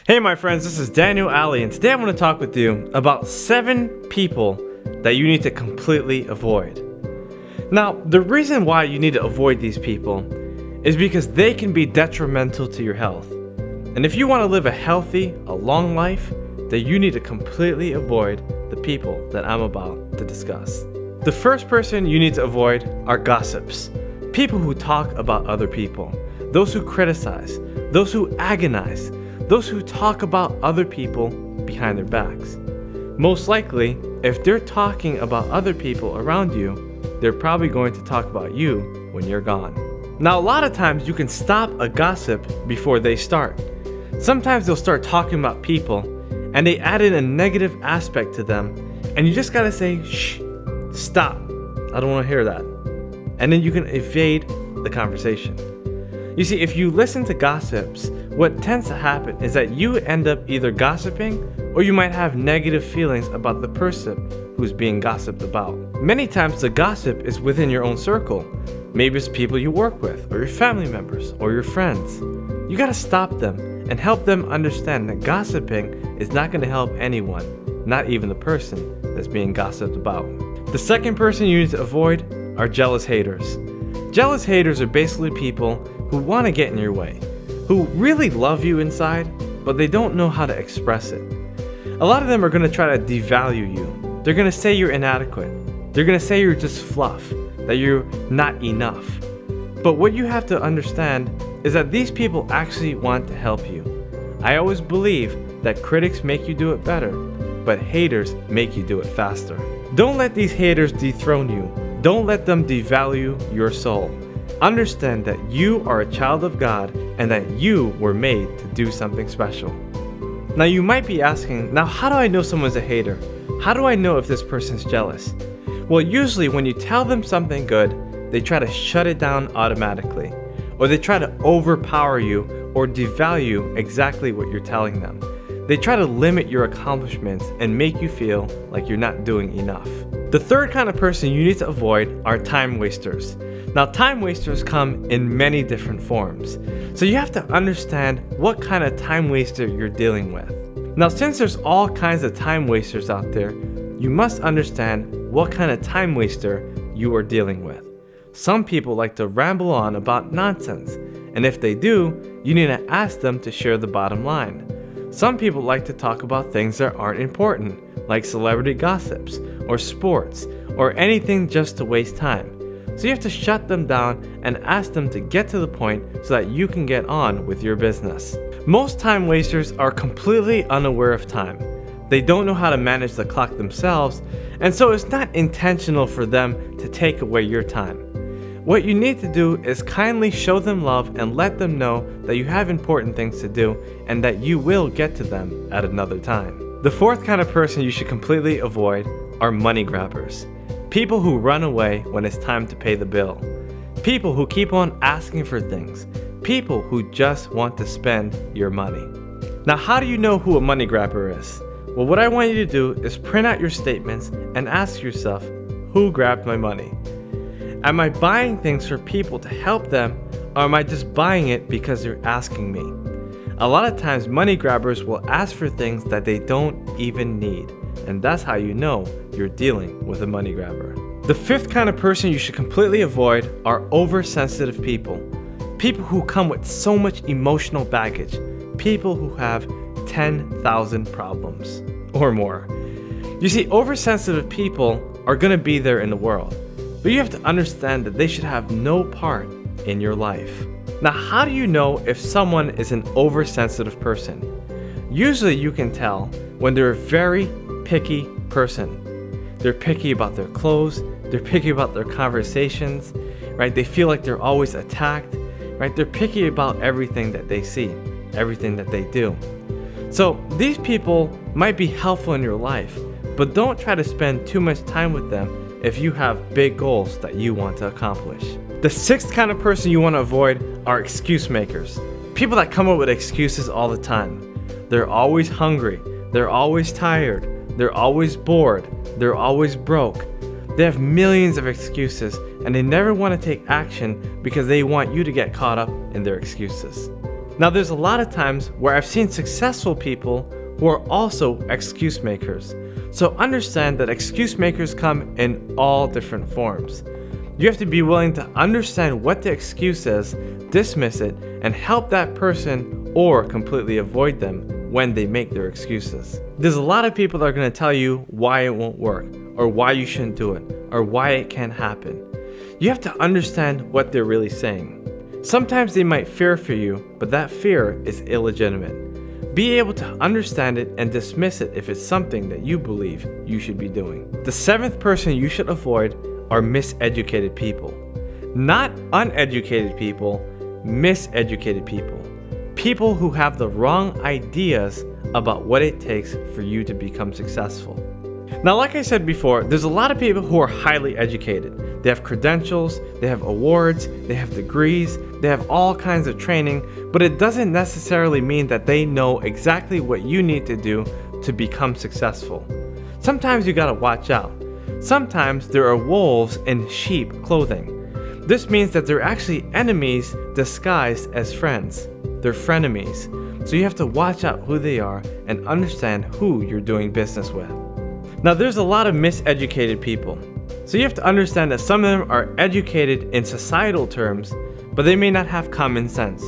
Hey my friends, this is Daniel Alley, and today I want to talk with you about 7 people that you need to completely avoid. Now, the reason why you need to avoid these people is because they can be detrimental to your health. And if you want to live a long life, then you need to completely avoid the people that I'm about to discuss. The first person you need to avoid are gossips. People who talk about other people, those who criticize, those who agonize, those who talk about other people behind their backs. Most likely, if they're talking about other people around you, they're probably going to talk about you when you're gone. Now, a lot of times you can stop a gossip before they start. Sometimes they'll start talking about people and they add in a negative aspect to them, and you just gotta say, shh, stop, I don't wanna hear that. And then you can evade the conversation. You see, if you listen to gossips, what tends to happen is that you end up either gossiping or you might have negative feelings about the person who's being gossiped about. Many times the gossip is within your own circle. Maybe it's people you work with, or your family members, or your friends. You gotta stop them and help them understand that gossiping is not gonna help anyone, not even the person that's being gossiped about. The second person you need to avoid are jealous haters. Jealous haters are basically people who want to get in your way, who really love you inside, but they don't know how to express it. A lot of them are going to try to devalue you. They're going to say you're inadequate. They're going to say you're just fluff, that you're not enough. But what you have to understand is that these people actually want to help you. I always believe that critics make you do it better, but haters make you do it faster. Don't let these haters dethrone you. Don't let them devalue your soul. Understand that you are a child of God and that you were made to do something special. Now you might be asking, how do I know someone's a hater? How do I know if this person's jealous? Well, usually when you tell them something good, they try to shut it down automatically, or they try to overpower you or devalue exactly what you're telling them. They try to limit your accomplishments and make you feel like you're not doing enough. The third kind of person you need to avoid are time wasters. Now, time wasters come in many different forms, so you have to understand what kind of time waster you're dealing with. Now, since there's all kinds of time wasters out there, you must understand what kind of time waster you are dealing with. Some people like to ramble on about nonsense, and if they do, you need to ask them to share the bottom line. Some people like to talk about things that aren't important, like celebrity gossips, or sports, or anything just to waste time. So you have to shut them down and ask them to get to the point so that you can get on with your business. Most time wasters are completely unaware of time. They don't know how to manage the clock themselves, and so it's not intentional for them to take away your time. What you need to do is kindly show them love and let them know that you have important things to do and that you will get to them at another time. The fourth kind of person you should completely avoid are money grabbers. People who run away when it's time to pay the bill. People who keep on asking for things. People who just want to spend your money. Now, how do you know who a money grabber is? Well, what I want you to do is print out your statements and ask yourself, who grabbed my money? Am I buying things for people to help them, or am I just buying it because they're asking me? A lot of times money grabbers will ask for things that they don't even need, and that's how you know you're dealing with a money grabber. The fifth kind of person you should completely avoid are oversensitive people. People who come with so much emotional baggage. People who have 10,000 problems or more. You see, oversensitive people are going to be there in the world, but you have to understand that they should have no part in your life. Now, how do you know if someone is an oversensitive person? Usually you can tell when they're a very picky person. They're picky about their clothes, they're picky about their conversations, right? They feel like they're always attacked, right? They're picky about everything that they see, everything that they do. So these people might be helpful in your life, but don't try to spend too much time with them if you have big goals that you want to accomplish. The sixth kind of person you want to avoid are excuse makers. People that come up with excuses all the time. They're always hungry, they're always tired, they're always bored, they're always broke. They have millions of excuses and they never want to take action because they want you to get caught up in their excuses. Now, there's a lot of times where I've seen successful people who are also excuse makers. So understand that excuse makers come in all different forms. You have to be willing to understand what the excuse is, dismiss it, and help that person or completely avoid them when they make their excuses. There's a lot of people that are going to tell you why it won't work, or why you shouldn't do it, or why it can't happen. You have to understand what they're really saying. Sometimes they might fear for you, but that fear is illegitimate. Be able to understand it and dismiss it if it's something that you believe you should be doing. The seventh person you should avoid are miseducated people. Not uneducated people, miseducated people. People who have the wrong ideas about what it takes for you to become successful. Now, like I said before, there's a lot of people who are highly educated. They have credentials, they have awards, they have degrees, they have all kinds of training, but it doesn't necessarily mean that they know exactly what you need to do to become successful. Sometimes you gotta watch out. Sometimes there are wolves in sheep clothing. This means that they're actually enemies disguised as friends. They're frenemies. So you have to watch out who they are and understand who you're doing business with. Now, there's a lot of miseducated people. So you have to understand that some of them are educated in societal terms, but they may not have common sense,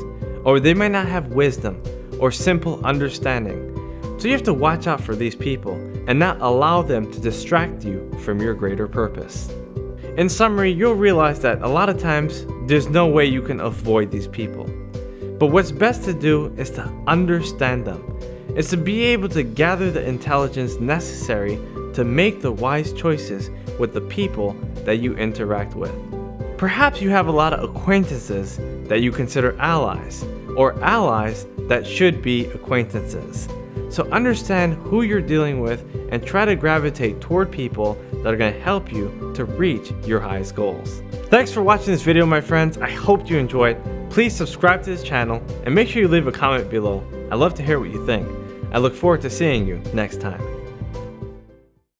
or they may not have wisdom or simple understanding. So you have to watch out for these people and not allow them to distract you from your greater purpose. In summary, you'll realize that a lot of times there's no way you can avoid these people. But what's best to do is to understand them. It's to be able to gather the intelligence necessary to make the wise choices with the people that you interact with. Perhaps you have a lot of acquaintances that you consider allies, or allies that should be acquaintances. So understand who you're dealing with and try to gravitate toward people that are going to help you to reach your highest goals. Thanks for watching this video, my friends. I hope you enjoyed. Please subscribe to this channel and make sure you leave a comment below. I'd love to hear what you think. I look forward to seeing you next time.